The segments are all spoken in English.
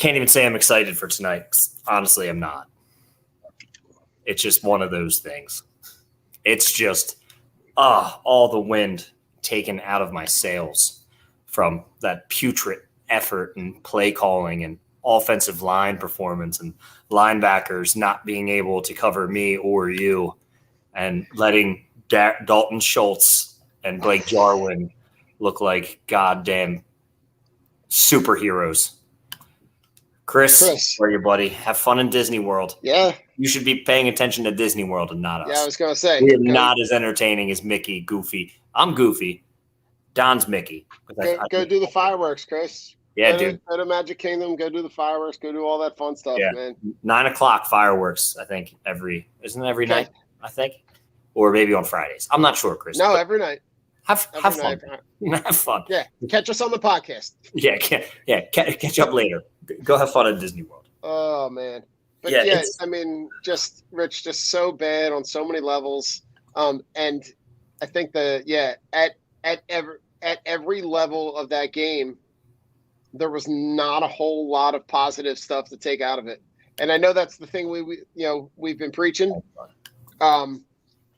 Can't even say I'm excited for tonight. Honestly, I'm not. It's just one of those things. It's just all the wind taken out of my sails from that putrid effort and play calling and offensive line performance and linebackers not being able to cover me or you and letting Dalton Schultz and Blake Jarwin look like goddamn superheroes. Chris, where are you, buddy? Have fun in Disney World. Yeah. You should be paying attention to Disney World and not us. Yeah, I was going to say. We are not as entertaining as Mickey, Goofy. I'm Goofy. Don's Mickey. Go do the fireworks, Chris. Yeah, dude. Go to Magic Kingdom. Go do the fireworks. Go do all that fun stuff, man. 9:00 fireworks, I think, isn't it every night, I think? Or maybe on Fridays. I'm not sure, Chris. No, every night. Have fun. Have fun. Yeah, catch us on the podcast. Yeah, catch up later. Go have fun at Disney World. Oh, man. But I mean, just Rich, just so bad on so many levels. And I think at every level of that game, there was not a whole lot of positive stuff to take out of it. And I know that's the thing we've been preaching.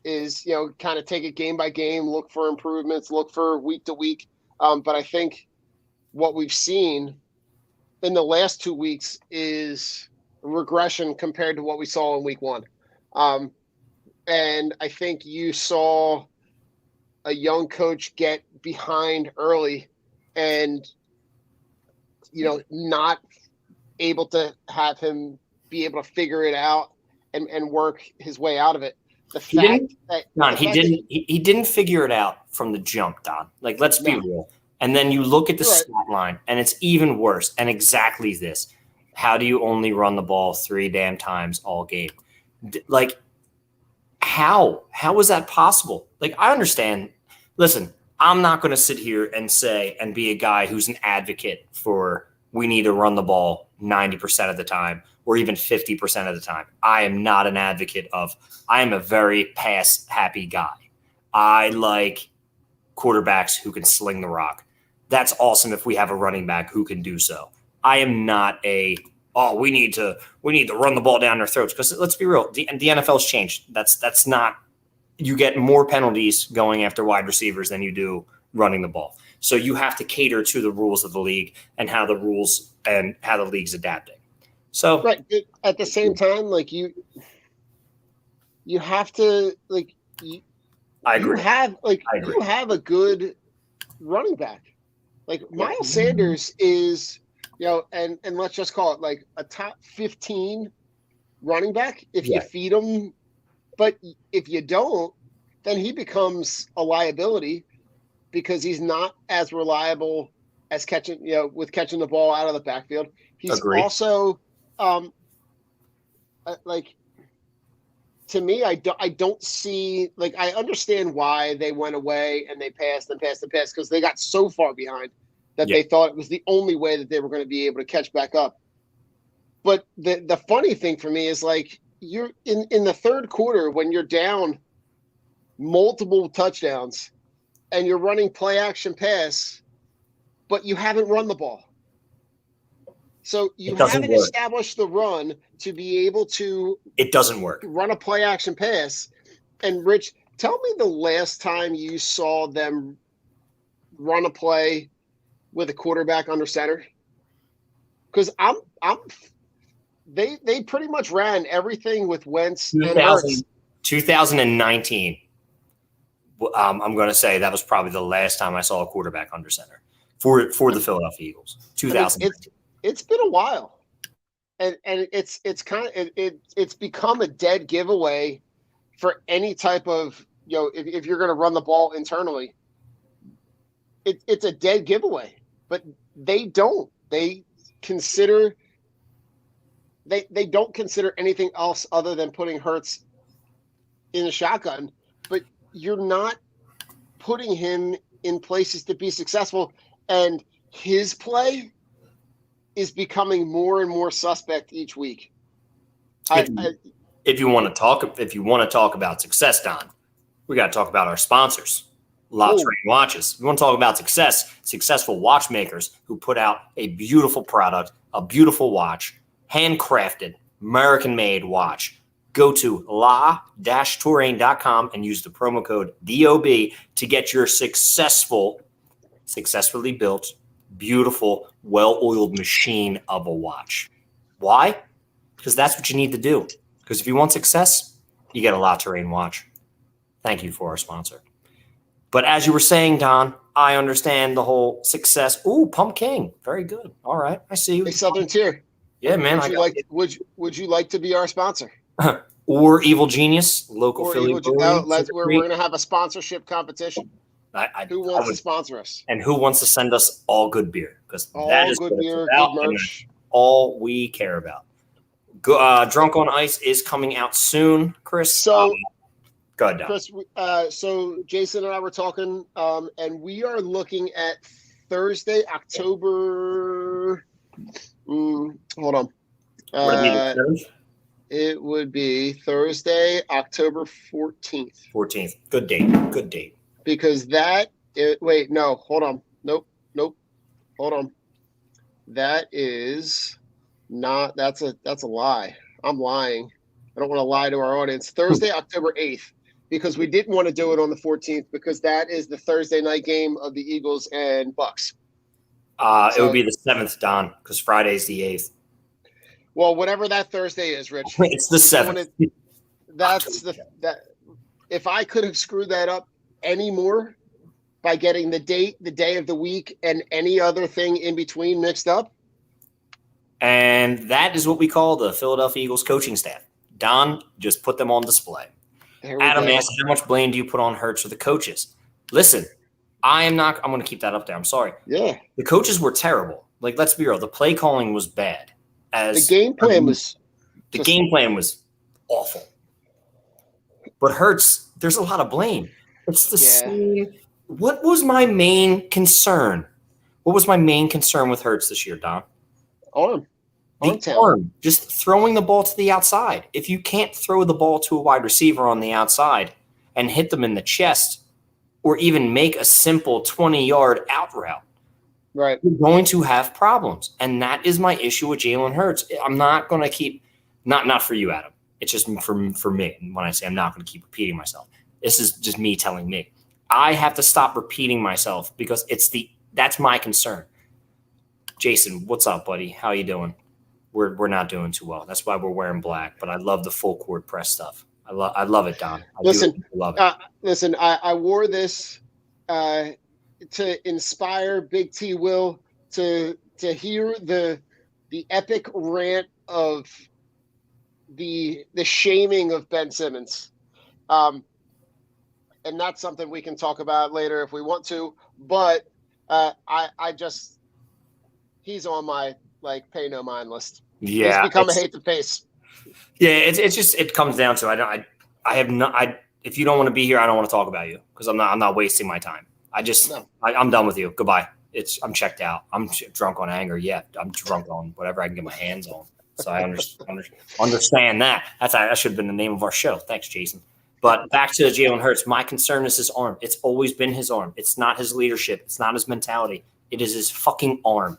Is kind of take it game by game, look for improvements, look for week to week. But I think what we've seen in the last 2 weeks is regression compared to what we saw in week one. And I think you saw a young coach get behind early and, not able to have him be able to figure it out and work his way out of it. He didn't figure it out from the jump, Don. Like, let's be real. And then you look at the stat line, and it's even worse. And exactly this. How do you only run the ball 3 damn times all game? Like, how is that possible? Like, I understand. Listen, I'm not going to sit here and say and be a guy who's an advocate for we need to run the ball 90% of the time or even 50% of the time. I am not an advocate of – I am a very pass-happy guy. I like quarterbacks who can sling the rock. That's awesome if we have a running back who can do so. I am not we need to run the ball down their throats because let's be real, the NFL's changed. That's not – you get more penalties going after wide receivers than you do running the ball. So you have to cater to the rules of the league and how the rules and how the league's adapting. So right at the same time, like you have to like I agree. You have a good running back. Like Miles Sanders is, and let's just call it like a top 15 running back if you feed him. But if you don't, then he becomes a liability because he's not as reliable as catching the ball out of the backfield. He's also to me, I don't see, like, I understand why they went away and they passed because they got so far behind that they thought it was the only way that they were going to be able to catch back up. But the funny thing for me is, like, you're in the third quarter when you're down multiple touchdowns and you're running play action pass, but you haven't run the ball. So you haven't established the run to be able to – it doesn't work. Run a play action pass. And Rich, tell me the last time you saw them run a play with a quarterback under center. Because they pretty much ran everything with Wentz and Hurts. 2019. I'm going to say that was probably the last time I saw a quarterback under center for the Philadelphia Eagles. 2019. It's been a while, and it's become a dead giveaway for any type of if you're going to run the ball internally. It's a dead giveaway, but they don't consider anything else other than putting Hurts in a shotgun. But you're not putting him in places to be successful, and his play is becoming more and more suspect each week. If you want to talk about success, Don, we got to talk about our sponsors. La Train watches. We want to talk about successful watchmakers who put out a beautiful product, a beautiful watch, handcrafted, American-made watch. Go to la-touraine.com and use the promo code DOB to get your successfully built, beautiful, well-oiled machine of a watch. Why? Because that's what you need to do. Because if you want success, you get a La Touraine watch. Thank you for our sponsor. But as you were saying, Don, I understand the whole success. Ooh, Pump King. Very good. All right. I see you. A Southern Tier. Yeah, man. Would you like to be our sponsor? Or Evil Genius, local Philly. We're going to have a sponsorship competition. Who wants to sponsor us? And who wants to send us all good beer? Because that is good beer, good merch. All we care about. Drunk on Ice is coming out soon, Chris. So, go ahead, Don. Chris. So Jason and I were talking, and we are looking at Thursday, October. Hold on. It would be Thursday, October 14th. 14th. Good date. Good date. Because hold on. Nope. Hold on. That is not, that's a lie. I'm lying. I don't want to lie to our audience. Thursday, October 8th, because we didn't want to do it on the 14th because that is the Thursday night game of the Eagles and Bucks. It would be the 7th, Don, because Friday's the 8th. Well, whatever that Thursday is, Rich. It's the 7th. If I could have screwed that up anymore by getting the date, the day of the week, and any other thing in between mixed up. And that is what we call the Philadelphia Eagles coaching staff. Don just put them on display. Adam asked, how much blame do you put on Hurts or the coaches? Listen, I'm going to keep that up there. I'm sorry. Yeah. The coaches were terrible. Like, let's be real. The play calling was bad. The game plan was awful. But Hurts, there's a lot of blame. It's the same. What was my main concern? What was my main concern with Hurts this year, Don? Arm. Just throwing the ball to the outside. If you can't throw the ball to a wide receiver on the outside and hit them in the chest or even make a simple 20-yard out route, right, you're going to have problems. And that is my issue with Jalen Hurts. I'm not going to keep – not for you, Adam. It's just for me. And when I say I'm not going to keep repeating myself, this is just me telling me. I have to stop repeating myself because that's my concern. Jason, what's up, buddy? How you doing? We're not doing too well. That's why we're wearing black. But I love the full court press stuff. I love it, Don. Love it. Listen, I wore this to inspire Big T Will to hear the epic rant of the shaming of Ben Simmons. And that's something we can talk about later if we want to. But he's on my pay no mind list. Yeah, he's become a hate to face. Yeah, it's just it comes down to if you don't want to be here, I don't want to talk about you because I'm not wasting my time. I'm done with you. Goodbye. I'm checked out. I'm drunk on anger. Yeah, I'm drunk on whatever I can get my hands on. So I understand that. That should have been the name of our show. Thanks, Jason. But back to Jalen Hurts. My concern is his arm. It's always been his arm. It's not his leadership. It's not his mentality. It is his fucking arm.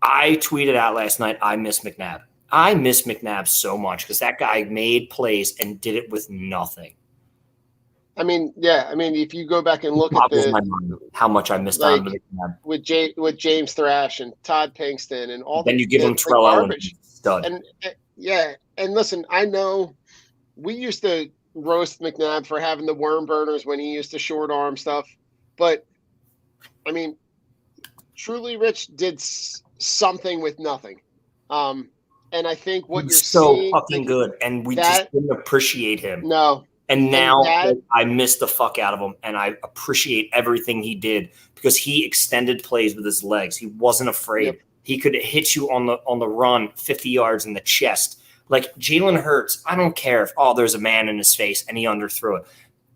I tweeted out last night, I miss McNabb. I miss McNabb so much because that guy made plays and did it with nothing. I mean, if you go back and look at how much I missed on McNabb with James Thrash and Todd Pinkston and all. Then you give him Trello and stud. And listen, I know we used to roast McNabb for having the worm burners when he used to short arm stuff, but I mean, truly, Rich did something with nothing. And I think what you're so seeing, fucking good, and we just didn't appreciate him. No. And now I miss the fuck out of him, and I appreciate everything he did because he extended plays with his legs. He wasn't afraid. Yep. He could hit you on the run 50 yards in the chest. Like Jalen Hurts, I don't care if there's a man in his face and he underthrew it.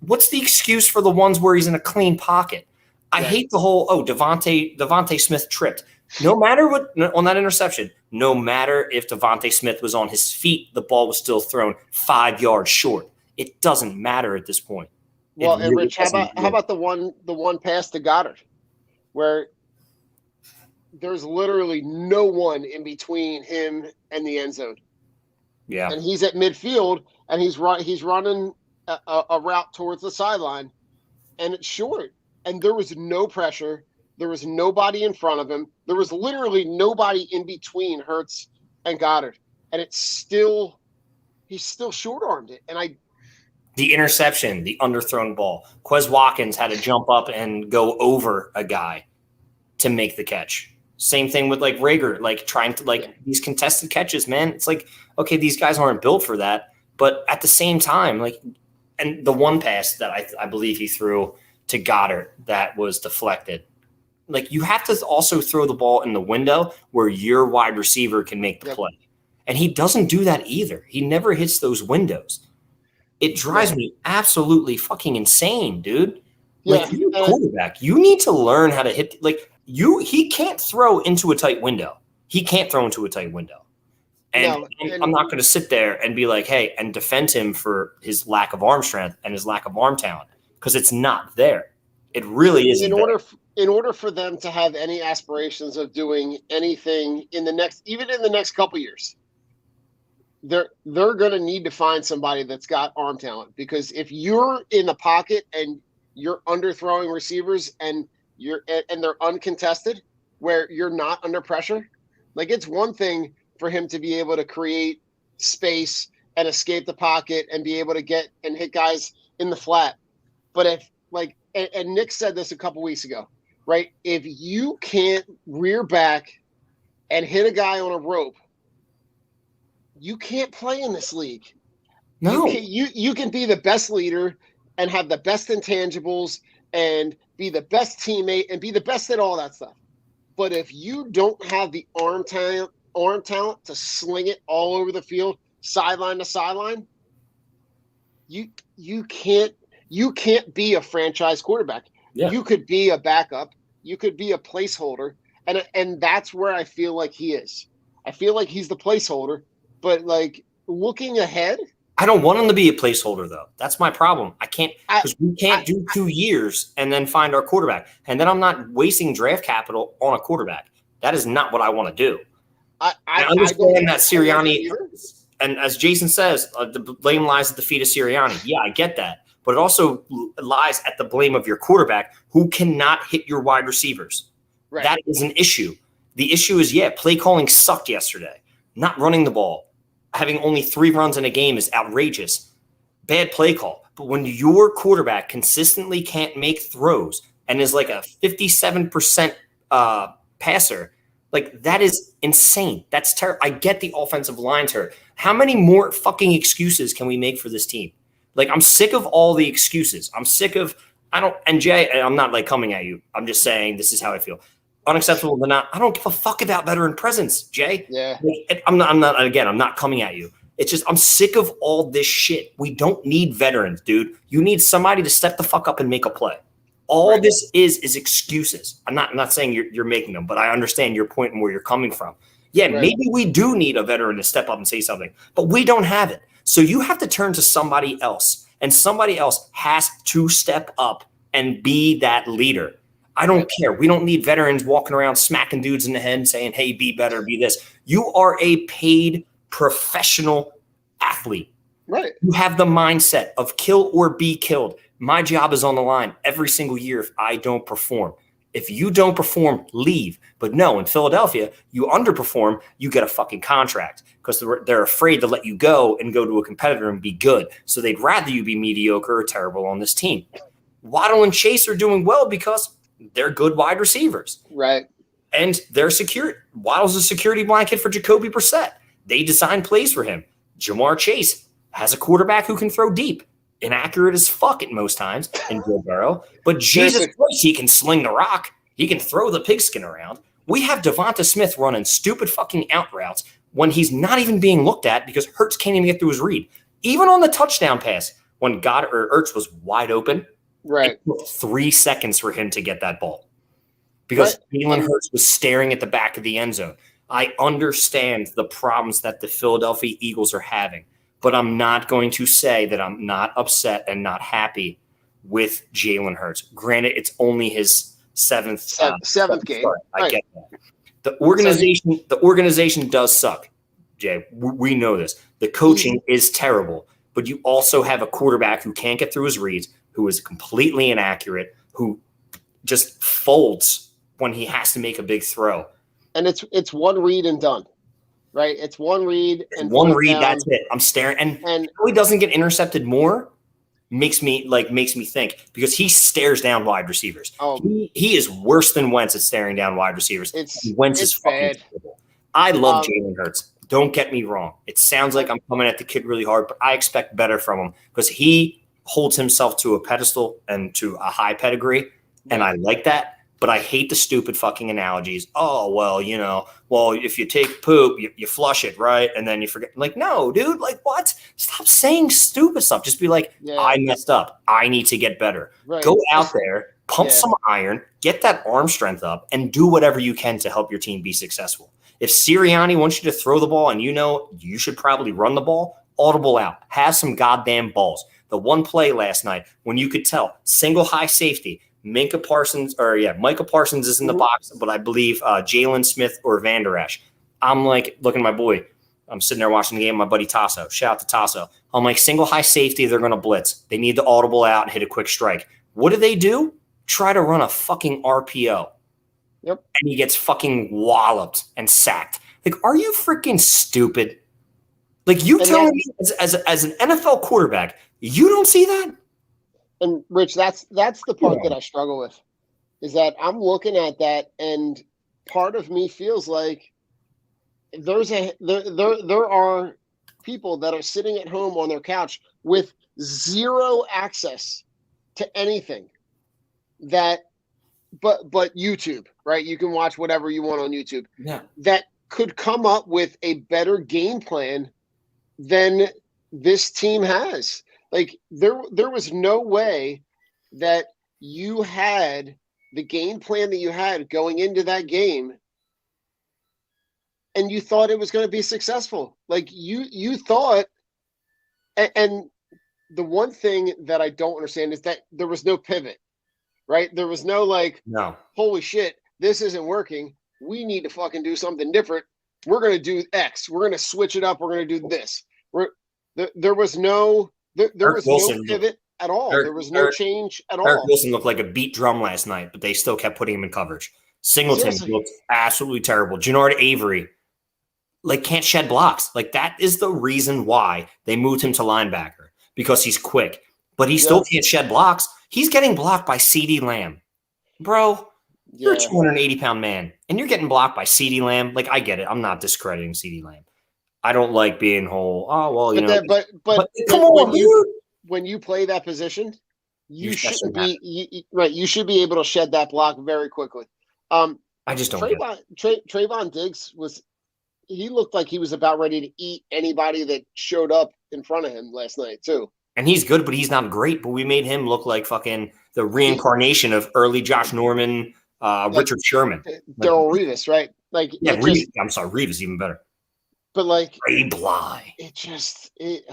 What's the excuse for the ones where he's in a clean pocket? I hate the whole Devontae Smith tripped. No matter what on that interception, no matter if Devontae Smith was on his feet, the ball was still thrown 5 yards short. It doesn't matter at this point. Well, and really Rich, how doesn't do it. about the one pass to Goddard, where there's literally no one in between him and the end zone, Yeah. and he's at midfield, and he's running a route towards the sideline, and it's short, and there was no pressure. There was nobody in front of him. There was literally nobody in between Hurts and Goddard, and he still short-armed it. And the interception, the underthrown ball. Quez Watkins had to jump up and go over a guy to make the catch. Same thing with like Rager, like trying to these contested catches, man. It's like, okay, these guys aren't built for that. But at the same time, like, and the one pass that I believe he threw to Goddard that was deflected. Like, you have to also throw the ball in the window where your wide receiver can make the play. And he doesn't do that either. He never hits those windows. It drives me absolutely fucking insane, dude. Like, you're a quarterback. You need to learn how to hit. Like, he can't throw into a tight window. He can't throw into a tight window. And I'm not going to sit there and be like, hey, and defend him for his lack of arm strength and his lack of arm talent, because it's not there. It really isn't. In order for them to have any aspirations of doing anything even in the next couple years, they're going to need to find somebody that's got arm talent. Because if you're in the pocket and you're underthrowing receivers and they're uncontested, where you're not under pressure, like, it's one thing for him to be able to create space and escape the pocket and be able to get and hit guys in the flat. But if, like, and Nick said this a couple weeks ago, right? If you can't rear back and hit a guy on a rope, you can't play in this league. No. You can be the best leader and have the best intangibles and be the best teammate and be the best at all that stuff. But if you don't have the arm talent to sling it all over the field, sideline to sideline, you can't be a franchise quarterback. Yeah. You could be a backup. You could be a placeholder. And that's where I feel like he is. I feel like he's the placeholder. But, like, looking ahead, I don't want him to be a placeholder, though. That's my problem. I can't, because we can't do 2 years and then find our quarterback. And then I'm not wasting draft capital on a quarterback. That is not what I want to do. I understand that Sirianni, and as Jason says, the blame lies at the feet of Sirianni. Yeah, I get that. But it also lies at the blame of your quarterback, who cannot hit your wide receivers. Right. That is an issue. The issue is, play calling sucked yesterday. Not running the ball. Having only 3 runs in a game is outrageous. Bad play call. But when your quarterback consistently can't make throws and is like a 57% passer, like, that is insane. That's terrible. I get the offensive line's hurt. How many more fucking excuses can we make for this team? Like, I'm sick of all the excuses. I'm sick of and Jay, I'm not like coming at you. I'm just saying this is how I feel. Unacceptable or not, I don't give a fuck about veteran presence, Jay. Yeah. I'm not coming at you. It's just, I'm sick of all this shit. We don't need veterans, dude. You need somebody to step the fuck up and make a play. All this is excuses. I'm not saying you're making them, but I understand your point and where you're coming from. Yeah, maybe we do need a veteran to step up and say something, but we don't have it. So you have to turn to somebody else, and somebody else has to step up and be that leader. I don't care. We don't need veterans walking around smacking dudes in the head and saying, hey, be better, be this. You are a paid professional athlete. Right. You have the mindset of kill or be killed. My job is on the line every single year if I don't perform. If you don't perform, leave. But no, in Philadelphia, you underperform, you get a fucking contract because they're afraid to let you go and go to a competitor and be good. So they'd rather you be mediocre or terrible on this team. Waddle and Chase are doing well because they're good wide receivers. Right. And they're secure. Waddle's a security blanket for Jacoby Brissett. They design plays for him. Jamar Chase has a quarterback who can throw deep. Inaccurate as fuck at most times in Joe Burrow. But Jesus Christ, he can sling the rock. He can throw the pigskin around. We have Devonta Smith running stupid fucking out routes when he's not even being looked at because Hurts can't even get through his read. Even on the touchdown pass, when Ertz was wide open, it took 3 seconds for him to get that ball because Jalen Hurts was staring at the back of the end zone. I understand the problems that the Philadelphia Eagles are having, but I'm not going to say that I'm not upset and not happy with Jalen Hurts. Granted, it's only his seventh game. Start. I get that. The organization does suck, Jay. We know this. The coaching is terrible, but you also have a quarterback who can't get through his reads, who is completely inaccurate, who just folds when he has to make a big throw. And it's one read and done, right? It's one read and one read. That's it. I'm staring, and he doesn't get intercepted more. Makes me think, because he stares down wide receivers. He is worse than Wentz at staring down wide receivers. Wentz is fucking terrible. I love Jalen Hurts. Don't get me wrong. It sounds like I'm coming at the kid really hard, but I expect better from him because he holds himself to a pedestal and to a high pedigree, and I like that. But I hate the stupid fucking analogies. Oh, well, if you take poop, you flush it, right? And then you forget. Like, no, dude, like what? Stop saying stupid stuff. Just be like, I messed up. I need to get better. Right. Go out there, pump some iron, get that arm strength up, and do whatever you can to help your team be successful. If Sirianni wants you to throw the ball and you should probably run the ball, audible out. Have some goddamn balls. The one play last night when you could tell, single high safety, Micah Parsons is in the box, but I believe Jalen Smith or Van Der Esch. I'm like, looking at my boy. I'm sitting there watching the game, my buddy Tasso. Shout out to Tasso. I'm like, single high safety, they're going to blitz. They need to audible out and hit a quick strike. What do? Try to run a fucking RPO. Yep. And he gets fucking walloped and sacked. Like, are you freaking stupid? Like, telling me as an NFL quarterback, you don't see that? And Rich, that's the part that I struggle with, is that I'm looking at that, and part of me feels like there are people that are sitting at home on their couch with zero access to anything but YouTube, right? You can watch whatever you want on YouTube. Yeah. That could come up with a better game plan than this team has. Like there was no way that you had the game plan that you had going into that game and you thought it was going to be successful. Like you thought, and the one thing that I don't understand is that there was no pivot, right? There was no holy shit, this isn't working. We need to fucking do something different. We're going to do X. We're going to switch it up. We're going to do this. There was no pivot at all. There was no change at all. Eric Wilson looked like a beat drum last night, but they still kept putting him in coverage. Singleton looked absolutely terrible. Jannard Avery, can't shed blocks. That is the reason why they moved him to linebacker, because he's quick. But he still can't shed blocks. He's getting blocked by CeeDee Lamb. Bro, you're a 280-pound man, and you're getting blocked by CeeDee Lamb. I get it. I'm not discrediting CeeDee Lamb. I don't like being whole. Oh well, but come on, dude. When you play that position, you shouldn't be right. You should be able to shed that block very quickly. I just don't. Trayvon Diggs he looked like he was about ready to eat anybody that showed up in front of him last night too. And he's good, but he's not great. But we made him look like fucking the reincarnation of early Josh Norman, Richard Sherman, Darrelle Revis, right? Revis. I'm sorry, Revis even better. But Ray Bly.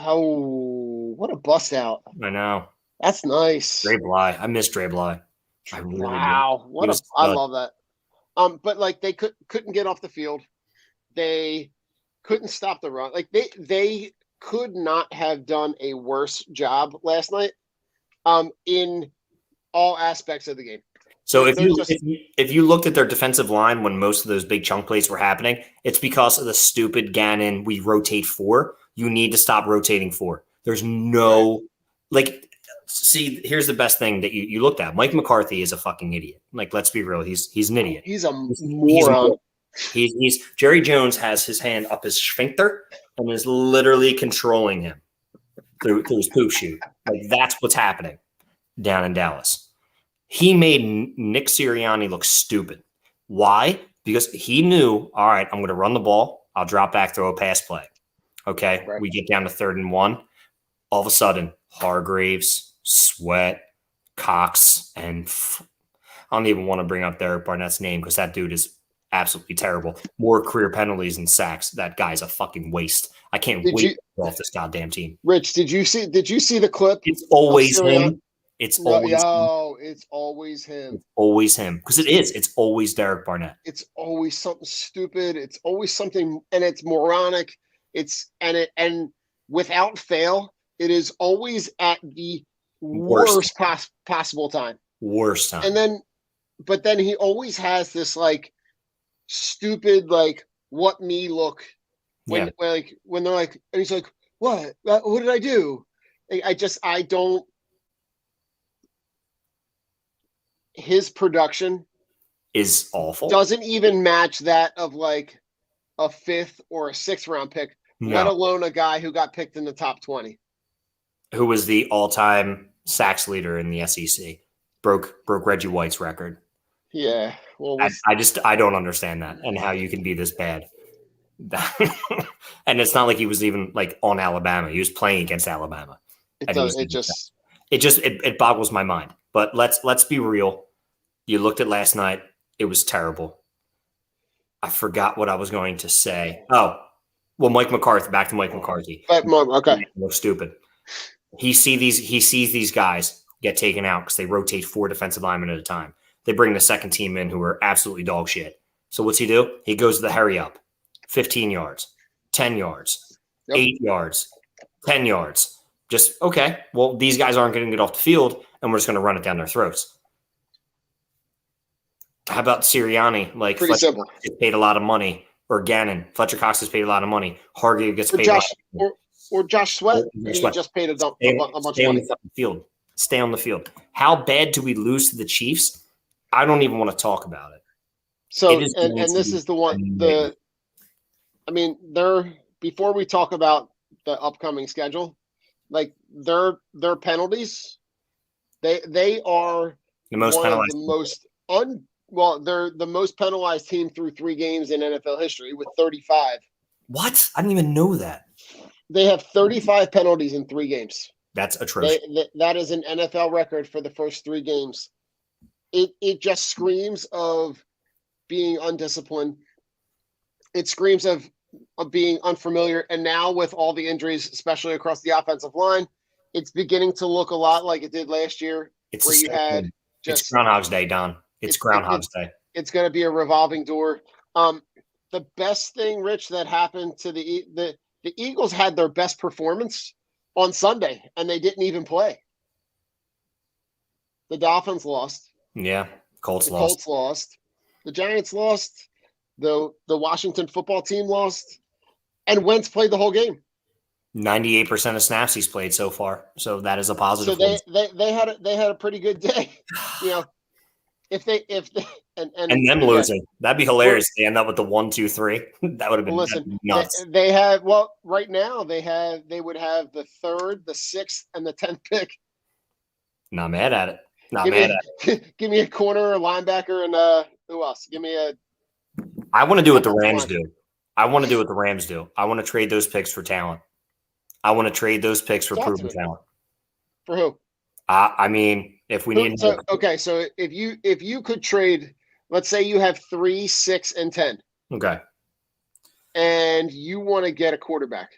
What a bust out. I know. That's nice. Ray Bly. I miss Ray Bly. I really do. I love that. But they couldn't get off the field. They couldn't stop the run. They could not have done a worse job last night in all aspects of the game. So if you looked at their defensive line when most of those big chunk plays were happening, it's because of the stupid Gannon, we rotate 4. You need to stop rotating 4. There's no here's the best thing that you looked at. Mike McCarthy is a fucking idiot. Let's be real. He's an idiot. He's a moron. He's Jerry Jones has his hand up his sphincter and is literally controlling him through his poop chute. That's what's happening down in Dallas. He made Nick Sirianni look stupid. Why? Because he knew, all right, I'm going to run the ball. I'll drop back, throw a pass play. Okay, right. We get down to 3rd and 1. All of a sudden, Hargraves, Sweat, Cox, and I don't even want to bring up Derek Barnett's name because that dude is absolutely terrible. More career penalties and sacks. That guy's a fucking waste. I can't wait to go off this goddamn team. Rich, did you see the clip? It's always him. It's No, always yo, it's always him. it's always him because it is. It's always Derek Barnett. It's always something stupid. It's always something, and it's moronic. And without fail, it is always at the worst possible time. Worst time. And then, but then he always has this like stupid like what me look when they're like, and he's like, what did I do? I don't. His production is awful. Doesn't even match that of like a 5th or a 6th round pick, let alone a guy who got picked in the top 20. Who was the all-time sacks leader in the SEC? Broke Reggie White's record. Yeah. Well, I don't understand that and how you can be this bad. And it's not like he was even like on Alabama. He was playing against Alabama. It boggles my mind. But let's be real. You looked at last night. It was terrible. I forgot what I was going to say. Oh, well, Mike McCarthy. Back to Mike McCarthy. Okay. Look stupid. He sees these guys get taken out because they rotate 4 defensive linemen at a time. They bring the second team in who are absolutely dog shit. So what's he do? He goes to the hurry up. 15 yards, 10 yards, 8 yards, 10 yards. Just, okay, well, these guys aren't going to get off the field, and we're just going to run it down their throats. How about Sirianni? Like, pretty simple. Gets paid a lot of money. Or Gannon. Fletcher Cox gets paid a lot of money. Hargrave gets paid or Josh Sweat. He just paid a bunch of money. On the field. Stay on the field. How bad do we lose to the Chiefs? I don't even want to talk about it. So, and this is the one, before we talk about the upcoming schedule, like their penalties, they are the most penalized. They're the most penalized team through 3 games in NFL history with 35. What? I didn't even know that. They have 35 penalties in 3 games. That's atrocious. That is an NFL record for the first 3 games. It just screams of being undisciplined. It screams of being unfamiliar. And now with all the injuries, especially across the offensive line, it's beginning to look a lot like it did last year. It's Groundhog's Day, Don. It's Groundhog's Day. It's going to be a revolving door. The best thing, Rich, that happened to the Eagles had their best performance on Sunday, and they didn't even play. The Dolphins lost. Yeah, Colts lost. The Giants lost. The Washington football team lost. And Wentz played the whole game. 98% of snaps he's played so far, so that is a positive. So they had a pretty good day. You know, if they and them losing, that'd be hilarious. They end up with the 1, 2, 3. That would have been nuts. They have right now they would have the 3rd, the 6th, and the 10th pick. Not mad at it. Give me a corner, a linebacker, and who else? Give me a. I want to do what the Rams do. I want to trade those picks for talent. I want to trade those picks for proven talent. For who? I mean, if we need. So if you could trade, let's say you have 3, 6, and 10. Okay. And you want to get a quarterback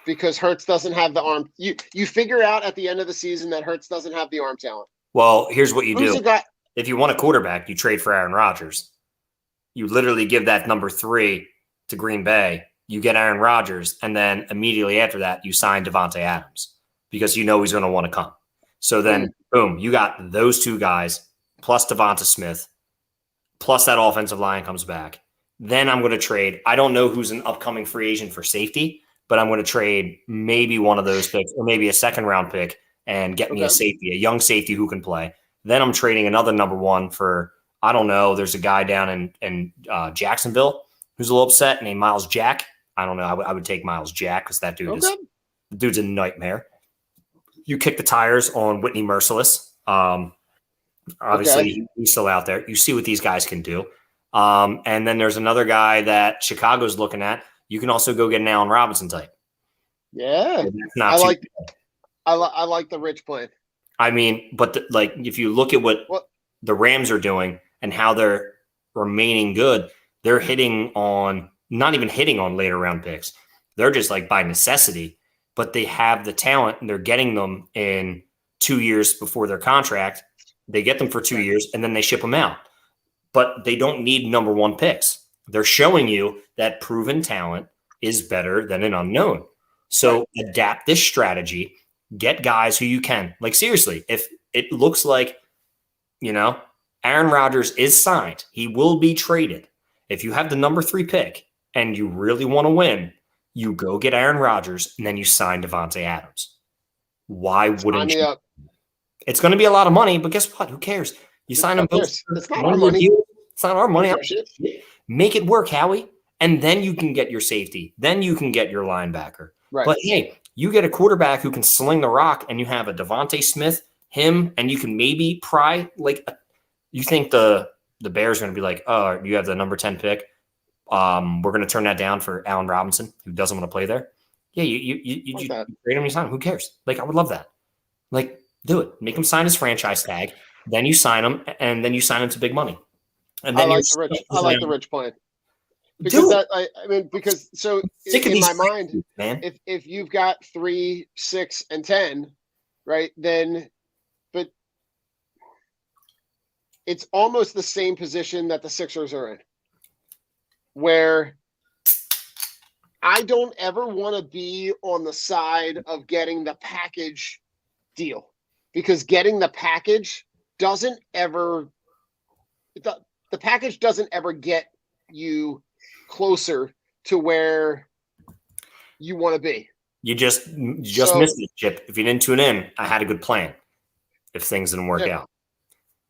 because Hurts doesn't have the arm. You figure out at the end of the season that Hurts doesn't have the arm talent. Well, here's what you do. If you want a quarterback, you trade for Aaron Rodgers. You literally give that number 3 to Green Bay. You get Aaron Rodgers, and then immediately after that, you sign Devontae Adams because you know he's going to want to come. So then, boom, you got those 2 guys plus Devonta Smith, plus that offensive line comes back. Then I'm going to trade. I don't know who's an upcoming free agent for safety, but I'm going to trade maybe one of those picks or maybe a 2nd-round pick and get me a safety, a young safety who can play. Then I'm trading another number 1 for, I don't know, there's a guy down in Jacksonville who's a little upset named Miles Jack. I don't know. I would take Miles Jack because that dude's a nightmare. You kick the tires on Whitney Merciless. Obviously, he's still out there. You see what these guys can do. And then there's another guy that Chicago's looking at. You can also go get an Allen Robinson type. Yeah, I like the Rich plan. I mean, but if you look at what the Rams are doing and how they're remaining good, they're not even hitting on later round picks. They're just like by necessity but they have the talent and they're getting them in 2 years before their contract. They get them for 2 years and then they ship them out. But they don't need number one picks. They're showing you that proven talent is better than an unknown. So adapt this strategy, get guys who you can. Like, seriously, if it looks like, Aaron Rodgers is signed, he will be traded. If you have the number 3 pick and you really want to win, you go get Aaron Rodgers and then you sign Devontae Adams. Why wouldn't you? It's going to be a lot of money, but guess what? Who cares? You sign them both. It's not our money. It's not our money. Make it work, Howie. And then you can get your safety. Then you can get your linebacker. Right. But hey, you get a quarterback who can sling the rock, and you have a Devontae Smith, him, and you can maybe pry. You think the Bears are going to be like, oh, you have the number 10 pick. We're going to turn that down for Allen Robinson, who doesn't want to play there. Yeah, you trade him, you sign him. Who cares? I would love that. Do it. Make him sign his franchise tag. Then you sign him, and then you sign him to big money. And then I like the rich plan. Because in my mind, man. If you've got 3, 6, and 10, right, then but it's almost the same position that the Sixers are in, where I don't ever want to be on the side of getting the package deal, because getting the package doesn't ever the package doesn't ever get you closer to where you want to be. You just missed it, Chip. If you didn't tune in, I had a good plan if things didn't work out.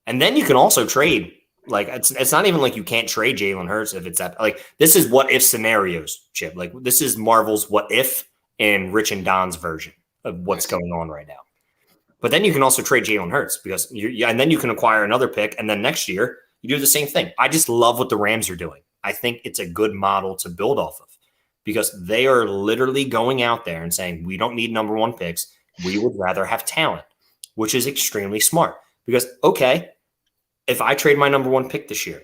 And then you can also trade. It's not even like you can't trade Jalen Hurts if it's that. This is what if scenarios, Chip. This is Marvel's what if in Rich and Don's version of what's going on right now. But then you can also trade Jalen Hurts because and then you can acquire another pick, and then next year you do the same thing. I just love what the Rams are doing. I think it's a good model to build off of because they are literally going out there and saying, we don't need number 1 picks. We would rather have talent, which is extremely smart because, okay, if I trade my number 1 pick this year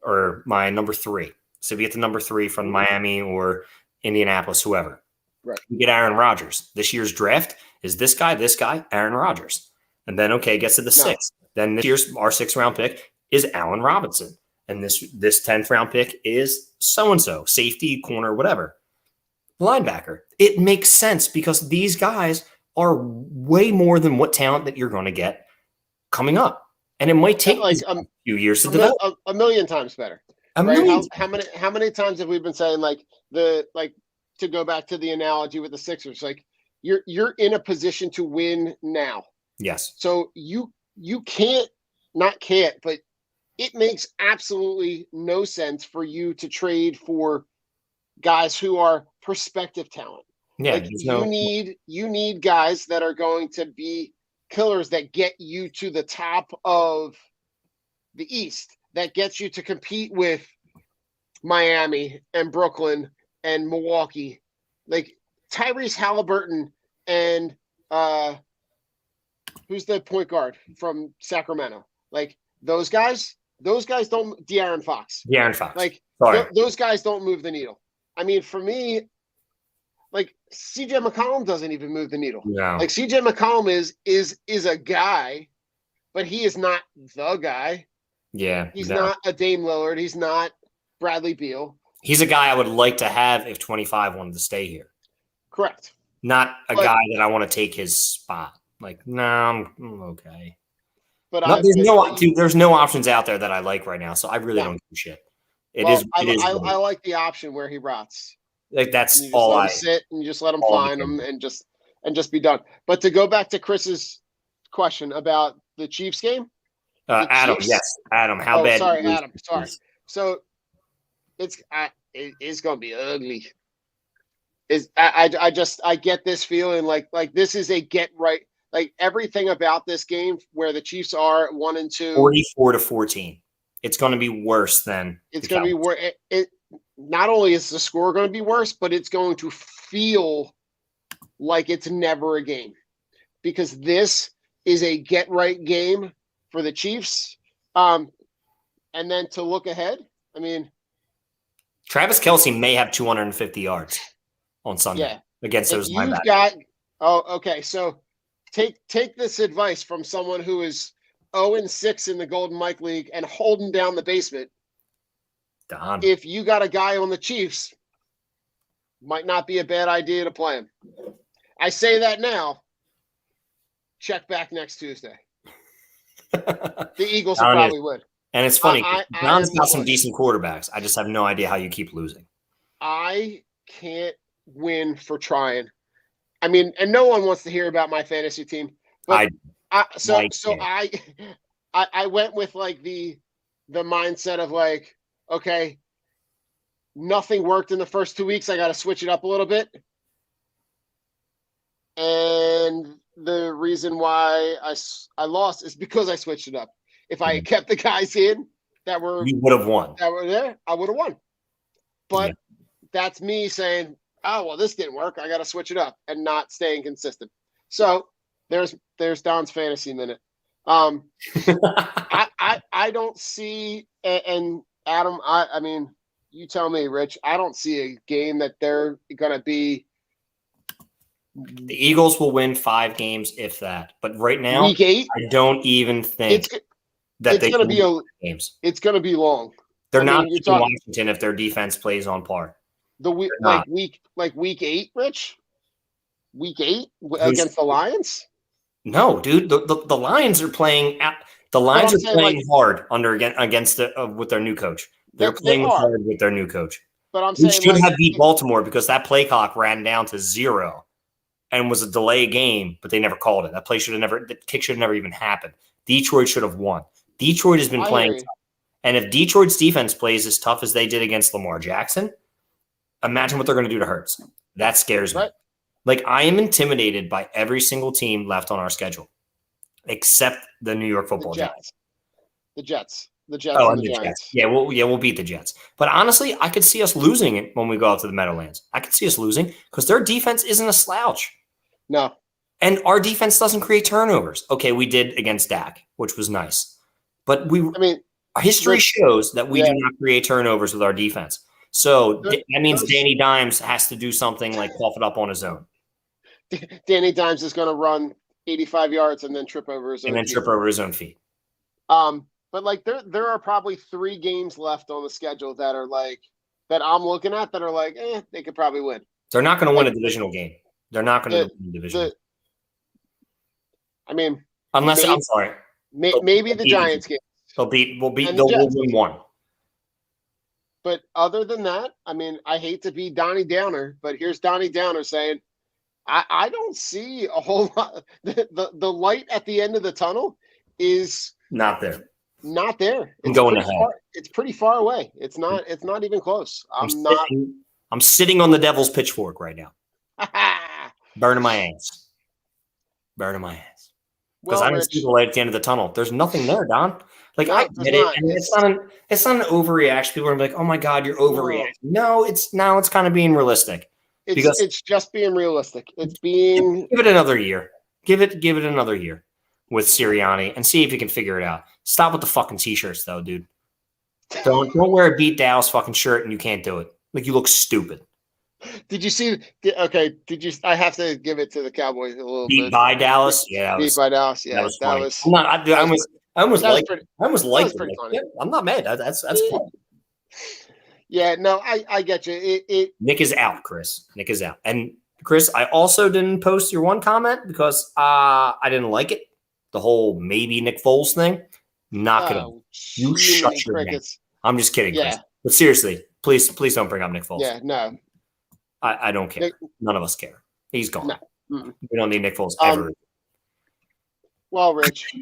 or my number 3, so we get the number 3 from Miami or Indianapolis, whoever, right? We get Aaron Rodgers. This year's draft is this guy, Aaron Rodgers. And then, okay, gets to the 6th. Then this year's our 6th round pick is Allen Robinson. And this 10th round pick is so-and-so, safety, corner, whatever, linebacker. It makes sense because these guys are way more than what talent that you're going to get coming up. And it might take a few years to develop. A million times better. How many times have we been saying to go back to the analogy with the Sixers, you're in a position to win now. Yes. So you can't, but it makes absolutely no sense for you to trade for guys who are prospective talent. Yeah, you need guys that are going to be killers that get you to the top of the East, that gets you to compete with Miami and Brooklyn and Milwaukee. Tyrese Halliburton and who's the point guard from Sacramento? Those guys don't. De'Aaron Fox. Those guys don't move the needle. I mean, for me, CJ McCollum doesn't even move the needle. No. CJ McCollum is a guy, but he is not the guy. Yeah. He's not a Dame Lillard. He's not Bradley Beal. He's a guy I would like to have if 25 wanted to stay here. Correct. Not a guy that I want to take his spot. No, I'm okay. But there's no options out there that I like right now, so I really don't give a shit. I like the option where he rots. That's all I sit and you just let him find him and just be done. But to go back to Chris's question about the Chiefs game, Adam, Chiefs, yes, Adam, how bad? Sorry, Adam. Sorry. So it's going to be ugly. I get this feeling like this is a get right. Everything about this game where the Chiefs are 1-2, 44-14. It's going to be worse than it's going to be worse. Not only is the score going to be worse, but it's going to feel like it's never a game because this is a get right game for the Chiefs. And then to look ahead, I mean, Travis Kelce may have 250 yards on Sunday. Yeah. against If those you've linebackers. got, okay, so take this advice from someone who is 0-6 in the Golden Mike League and holding down the basement. Don. If you got a guy on the Chiefs, might not be a bad idea to play him. I say that now. Check back next Tuesday. The Eagles will probably win. And it's funny. Don's got some push. decent quarterbacks. I just have no idea how you keep losing. I can't win for trying. I mean, and no one wants to hear about my fantasy team. But I went with like the mindset of like, okay, nothing worked in the first 2 weeks. I got to switch it up a little bit. And the reason why I lost is because I switched it up. If I had kept the guys in that were, you would have won. That were there, I would have won. But that's me saying, oh, well, this didn't work. I got to switch it up and not staying consistent. So there's Don's fantasy minute. I don't see, and Adam, I mean, you tell me, Rich, I don't see a game that they're going to be. The Eagles will win 5 games, if that. But right now, week 8, I don't even think that they're going to be games. It's going to be long. They're not in Washington if their defense plays on par. Week 8, Rich. Week 8 against the Lions. No, dude. The Lions are playing. The Lions are playing hard against with their new coach. They're playing hard with their new coach. But I'm saying we should have beat Baltimore because that play clock ran down to 0. And was a delay game, but they never called it. The kick should have never even happened. Detroit should have won. Detroit has been playing tough. And if Detroit's defense plays as tough as they did against Lamar Jackson, imagine what they're going to do to Hurts. That scares me. Like, I am intimidated by every single team left on our schedule, except the New York Football Giants. The Jets. The Giants. Jets. Yeah, we'll beat the Jets. But honestly, I could see us losing it when we go out to the Meadowlands. I could see us losing because their defense isn't a slouch. No. And our defense doesn't create turnovers. Okay, we did against Dak, which was nice. But our history shows that we do not create turnovers with our defense. So that means Danny Dimes has to do something like cough it up on his own. Danny Dimes is going to run 85 yards and then trip over his own feet. But like there are probably 3 games left on the schedule that are like that I'm looking at that are like, they could probably win. They're not going to win a divisional game. They're not going to win the division. Unless I'm sorry. Maybe the Giants game. We'll win 1. But other than that, I hate to be Donnie Downer, but here's Donnie Downer saying, I don't see a whole lot. The light at the end of the tunnel is not there. Not there. I'm going to hell. It's pretty far away. It's not even close. I'm sitting on the devil's pitchfork right now. Burning my ass. Because I don't see the light at the end of the tunnel. There's nothing there, Don. Like, I get it. And it's not an overreaction. People are like, oh my God, you're overreacting. No, it's kind of being realistic. It's just being realistic. It's being give it another year. Give it another year with Sirianni and see if you can figure it out. Stop with the fucking t-shirts though, dude. Don't wear a beat Dallas fucking shirt and you can't do it. Like, you look stupid. Did you see? Okay. Did you? I have to give it to the Cowboys a little bit. Beat by Dallas. Yeah. Beat by Dallas. Yeah. That was funny. I almost liked it. I'm not mad. That's fun. Yeah. No, I get you. Nick is out, Chris. Nick is out. And Chris, I also didn't post your one comment because I didn't like it. The whole maybe Nick Foles thing. Not gonna. You shut your mouth. I'm just kidding, Chris. But seriously, please don't bring up Nick Foles. Yeah. No. I don't care. None of us care. He's gone. No. We don't need Nick Foles ever. Well, Rich,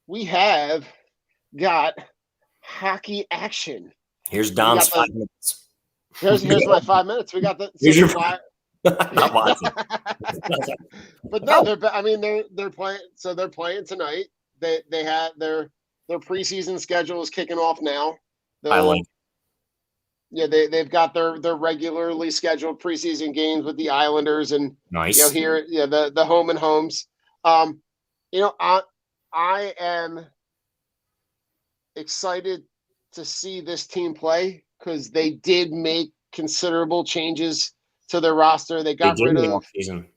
we have got hockey action. Here's Don's 5 minutes. Here's my 5 minutes. We got the. Here's your not watching. But no, they're playing. So they're playing tonight. They had their preseason schedule is kicking off now. Yeah, they've got their regularly scheduled preseason games with the Islanders and nice. Here the home and homes. I am excited to see this team play because they did make considerable changes to their roster. They got rid of. Season.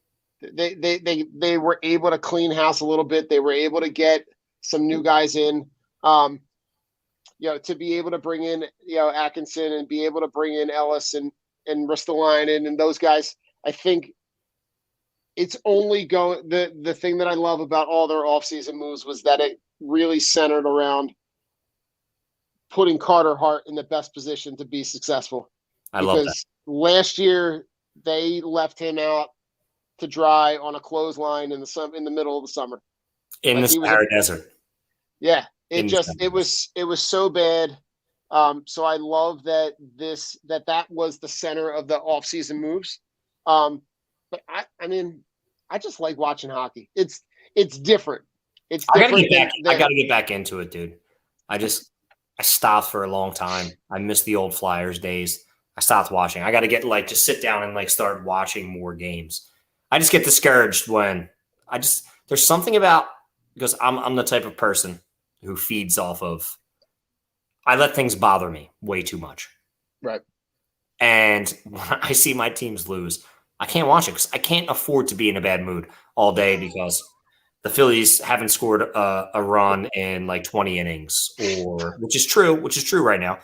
They were able to clean house a little bit. They were able to get some new guys in. To be able to bring in Atkinson and be able to bring in Ellis and Ristolainen and those guys. I think it's only going. The thing that I love about all their offseason moves was that it really centered around putting Carter Hart in the best position to be successful. I love that. Because last year they left him out to dry on a clothesline in the middle of the summer. In the Sahara Desert. Yeah. It was so bad. So I love that that was the center of the offseason moves. But I just like watching hockey. It's different. It's different. I gotta get back into it, dude. I stopped for a long time. I missed the old Flyers days. I stopped watching. I gotta get just sit down and start watching more games. I just get discouraged when there's something about, because I'm the type of person who feeds off of, I let things bother me way too much. Right. And when I see my teams lose, I can't watch it because I can't afford to be in a bad mood all day because the Phillies haven't scored a run in 20 innings, which is true right now.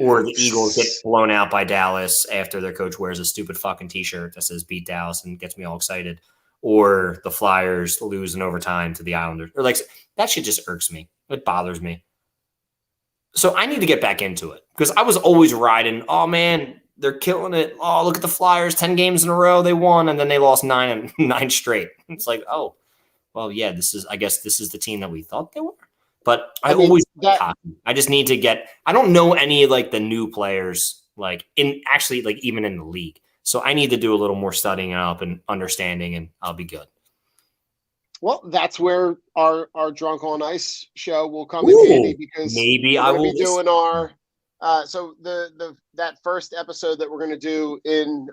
Or the Eagles get blown out by Dallas after their coach wears a stupid fucking t-shirt that says beat Dallas and gets me all excited. Or the Flyers lose in overtime to the Islanders. Or that shit just irks me. It bothers me. So I need to get back into it because I was always riding, oh man, they're killing it. Oh, look at the Flyers, 10 games in a row they won, and then they lost nine straight. It's oh, well, yeah, I guess this is the team that we thought they were. But I just need to get, I don't know any the new players even in the league. So I need to do a little more studying up and understanding, and I'll be good. Well, that's where our Drunk on Ice show will come in handy because maybe I will be doing our so that first episode that we're going to do in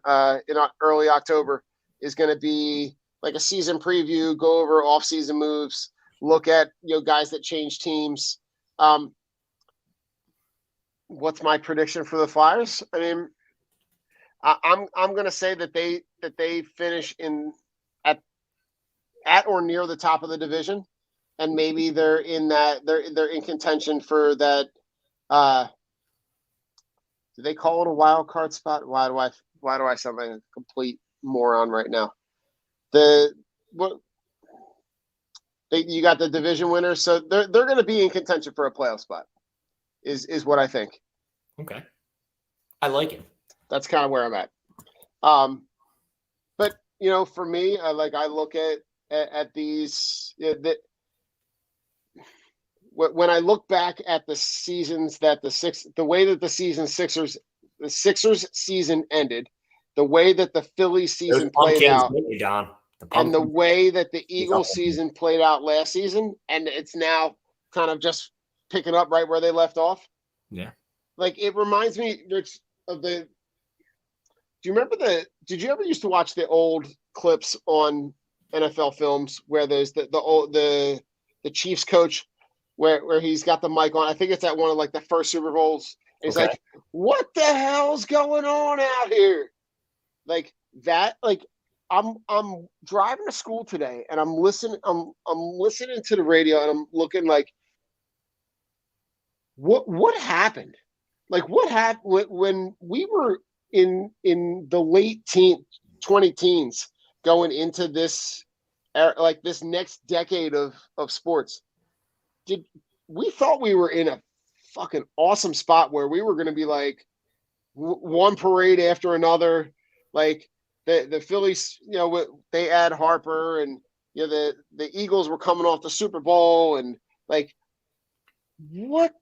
early October is going to be a season preview, go over off-season moves, look at guys that change teams. What's my prediction for the Flyers? I mean, I'm going to say that they finish at or near the top of the division, and maybe they're in contention for that. Do they call it a wild card spot? Why do I sound like a complete moron right now? You got the division winners, so they're going to be in contention for a playoff spot. Is what I think. Okay, I like it. That's kind of where I'm at. But for me, I look at these when I look back at the seasons that the way that the Sixers season ended, the way that the Phillies season played out, and the way that the Eagles season played out last season, and it's now kind of just picking up right where they left off. Yeah. It reminds me, Rich, of the. Do you remember did you ever used to watch the old clips on NFL films where there's the Chiefs coach where he's got the mic on? I think it's at one of the first Super Bowls. And he's what the hell's going on out here? That, I'm driving to school today and I'm listening to the radio and I'm looking what happened? What happened when we were in the late 20 teens going into this this next decade of sports? We thought we were in a fucking awesome spot where we were going to be one parade after another. The Phillies, they add Harper, and the Eagles were coming off the Super Bowl, and what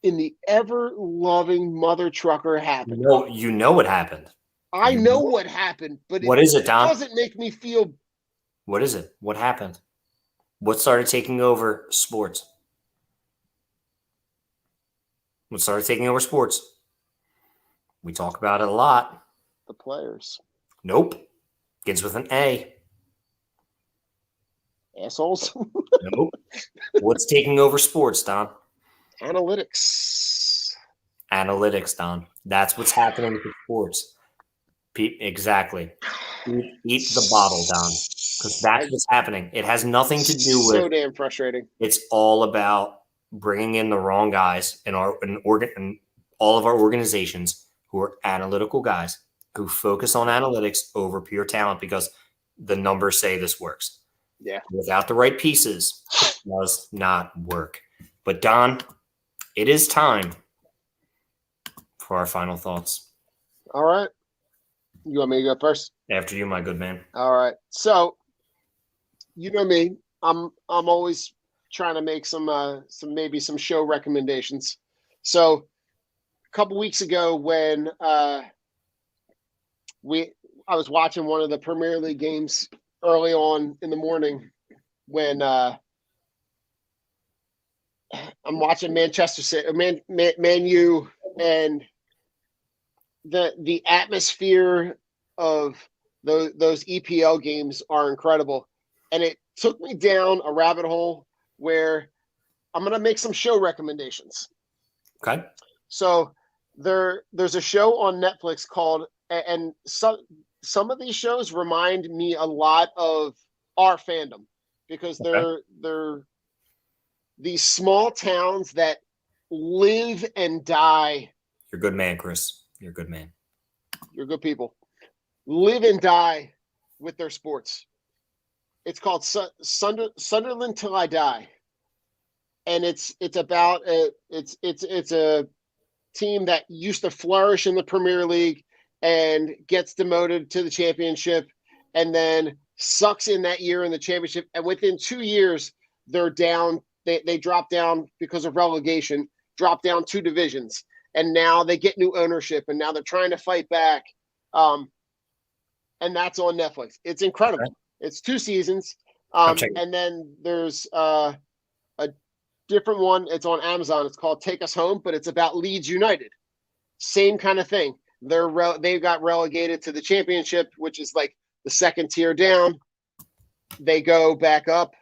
in the ever-loving mother trucker happened? You know what happened. I know what happened, but what is it, Don? It doesn't make me feel. What is it? What happened? What started taking over sports? What started taking over sports? We talk about it a lot. The players. Nope. Begins with an A. Assholes. Nope. What's taking over sports, Don? Analytics. Analytics, Don. That's what's happening with sports. Exactly. Eat the bottle, Don, because that's what's happening. It has nothing to do with. So damn frustrating. It's all about bringing in the wrong guys in all of our organizations who are analytical guys who focus on analytics over pure talent because the numbers say this works. Yeah. Without the right pieces, it does not work. But Don, it is time for our final thoughts. All right. You want me to go first? After you, my good man. All right. So, you know me. I'm always trying to make some show recommendations. So, a couple weeks ago when I was watching one of the Premier League games early on in the morning when I'm watching Manchester City, Man U, and the atmosphere of those EPL games are incredible, and it took me down a rabbit hole where I'm gonna make some show recommendations. Okay. So there's a show on Netflix called, and some of these shows remind me a lot of our fandom because they're these small towns that live and die. You're a good man, Chris. You're a good man. You're good people. Live and die with their sports. It's called Sunderland Till I Die, and it's about it's a team that used to flourish in the Premier League and gets demoted to the championship, and then sucks in that year in the championship, and within 2 years they're down. They drop down because of relegation, drop down 2 divisions, and now they get new ownership, and now they're trying to fight back. And that's on Netflix. It's incredible. Okay. It's 2 seasons. And then there's a different one. It's on Amazon. It's called Take Us Home, but it's about Leeds United. Same kind of thing. They got relegated to the championship, which is like the second tier down. They go back up.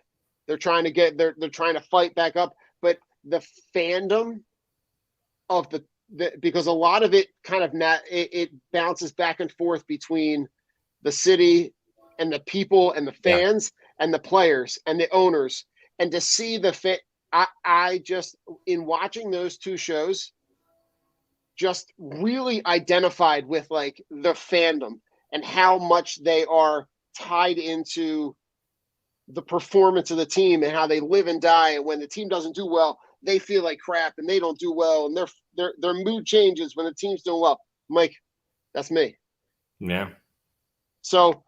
They're trying to fight back up. But the fandom of because a lot of it kind of it bounces back and forth between the city and the people and the fans and the players and the owners, and to see I just, in watching those 2 shows, just really identified with like the fandom and how much they are tied into the performance of the team and how they live and die. And when the team doesn't do well, they feel like crap and they don't do well, and their mood changes when the team's doing well. I'm like, that's me. Yeah. So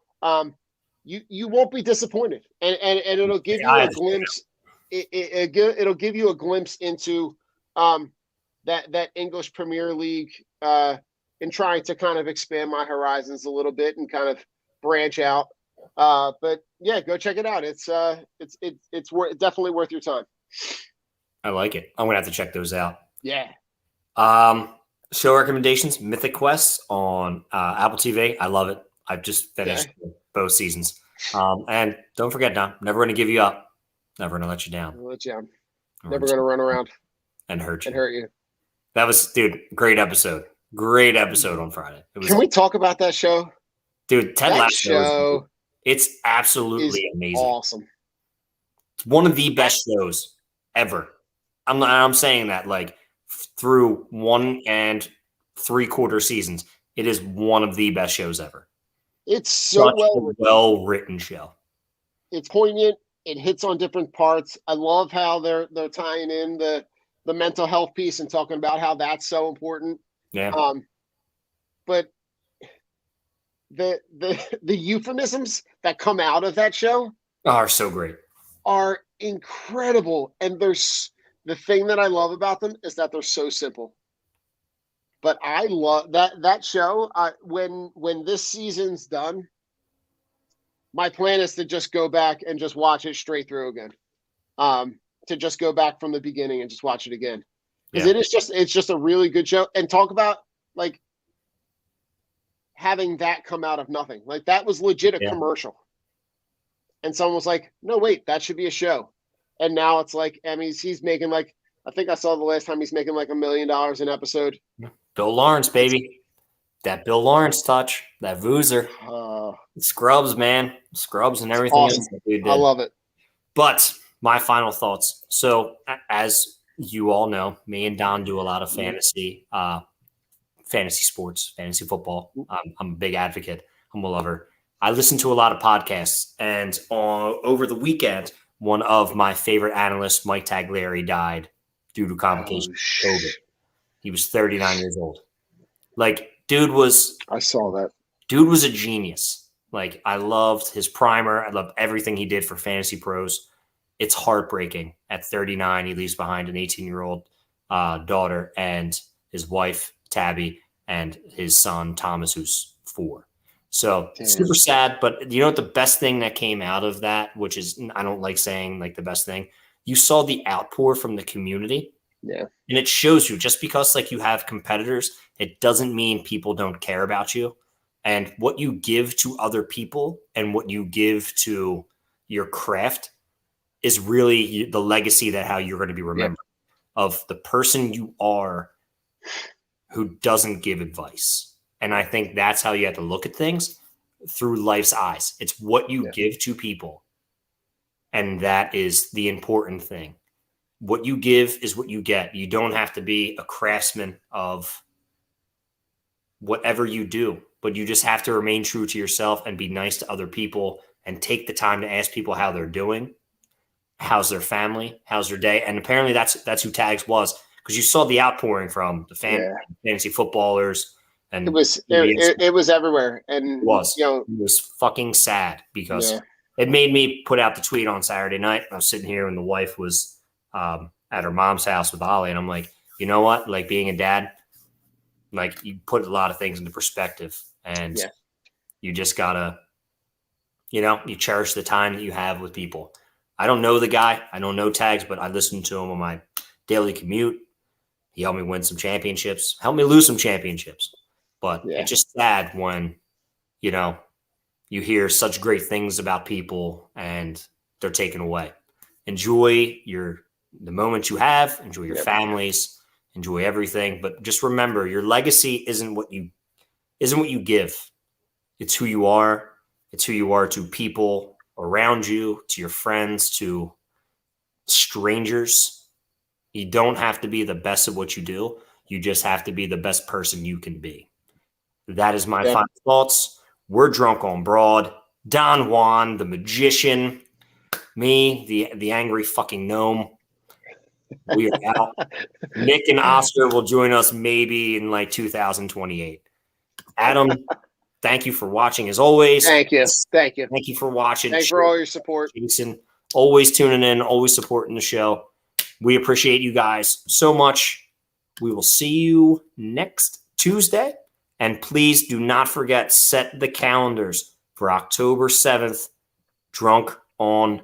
you won't be disappointed, and it'll give you a glimpse. It'll give you a glimpse into that English Premier League in trying to kind of expand my horizons a little bit and kind of branch out. But yeah, go check it out. It's definitely worth your time. I like it. I'm gonna have to check those out. Yeah. Show recommendations: Mythic Quest on Apple TV. I love it. I've just finished both seasons. And don't forget, Don, never going to give you up. Never going to let you down. Let you down. Never going to run around and hurt you. That was, dude, great episode. Great episode on Friday. Can we talk about that show? Dude, Ted Lasso. It's absolutely amazing. Awesome. It's one of the best shows ever. I'm saying that like through 1 3/4 seasons, it is one of the best shows ever. It's so well written show. It's poignant. It hits on different parts. I love how they're tying in the mental health piece and talking about how that's so important. Yeah. But the euphemisms that come out of that show are so great. Are incredible. And the thing that I love about them is that they're so simple. But I love that show. When this season's done, my plan is to just go back and just watch it straight through again. To just go back from the beginning and just watch it again. Because it's just a really good show. And talk about like having that come out of nothing. Like that was legit a commercial. And someone was like, no, wait, that should be a show. And now it's like, I mean, he's making like, I think I saw the last time he's making like $1 million an episode. Bill Lawrence, baby. That Bill Lawrence touch. That Voozer. Scrubs, man. Scrubs and everything awesome. else that dude did. I love it. But my final thoughts. So, as you all know, me and Don do a lot of fantasy sports, fantasy football. I'm a big advocate. I'm a lover. I listen to a lot of podcasts, and over the weekend, one of my favorite analysts, Mike Taglieri, died due to complications of COVID. He was 39 years old. Like, I saw that. Dude was a genius. Like, I loved his primer. I loved everything he did for Fantasy Pros. It's heartbreaking. At 39, he leaves behind an 18-year-old daughter and his wife, Tabby, and his son, Thomas, who's 4. So super sad. But you know what the best thing that came out of that, which is, I don't like saying like the best thing, you saw the outpour from the community. Yeah. And it shows you, just because like you have competitors, it doesn't mean people don't care about you. And what you give to other people and what you give to your craft is really the legacy that how you're going to be remembered of the person you are who doesn't give advice. And I think that's how you have to look at things, through life's eyes. It's what you give to people. And that is the important thing. What you give is what you get. You don't have to be a craftsman of whatever you do, but you just have to remain true to yourself and be nice to other people and take the time to ask people how they're doing. How's their family? How's their day? And apparently that's who Tags was, because you saw the outpouring from the fantasy footballers. And it was everywhere. And it was fucking sad, because it made me put out the tweet on Saturday night. I was sitting here and the wife was at her mom's house with Ollie, and I'm like, you know what? Like, being a dad, like, you put a lot of things into perspective, and you just gotta, you cherish the time that you have with people. I don't know the guy. I don't know Tags, but I listen to him on my daily commute. He helped me win some championships, helped me lose some championships. But it's just sad when, you hear such great things about people and they're taken away. Enjoy the moments you have, enjoy your families, enjoy everything. But just remember, your legacy isn't what you give. It's who you are. It's who you are to people around you, to your friends, to strangers. You don't have to be the best at what you do. You just have to be the best person you can be. That is my final thoughts. We're Drunk on Broad. Don Juan, the magician. Me, the angry fucking gnome. We are out. Nick and Oscar will join us maybe in like 2028. Adam, thank you for watching as always. Thank you. Thank you for watching. Thanks for all your support. Jason, always tuning in, always supporting the show. We appreciate you guys so much. We will see you next Tuesday. And please do not forget, set the calendars for October 7th, Drunk on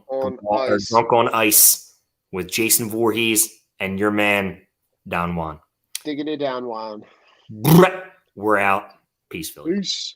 Ice with Jason Voorhees and your man, Don Juan. Digging it down, Juan. We're out. Peace, Philly. Peace.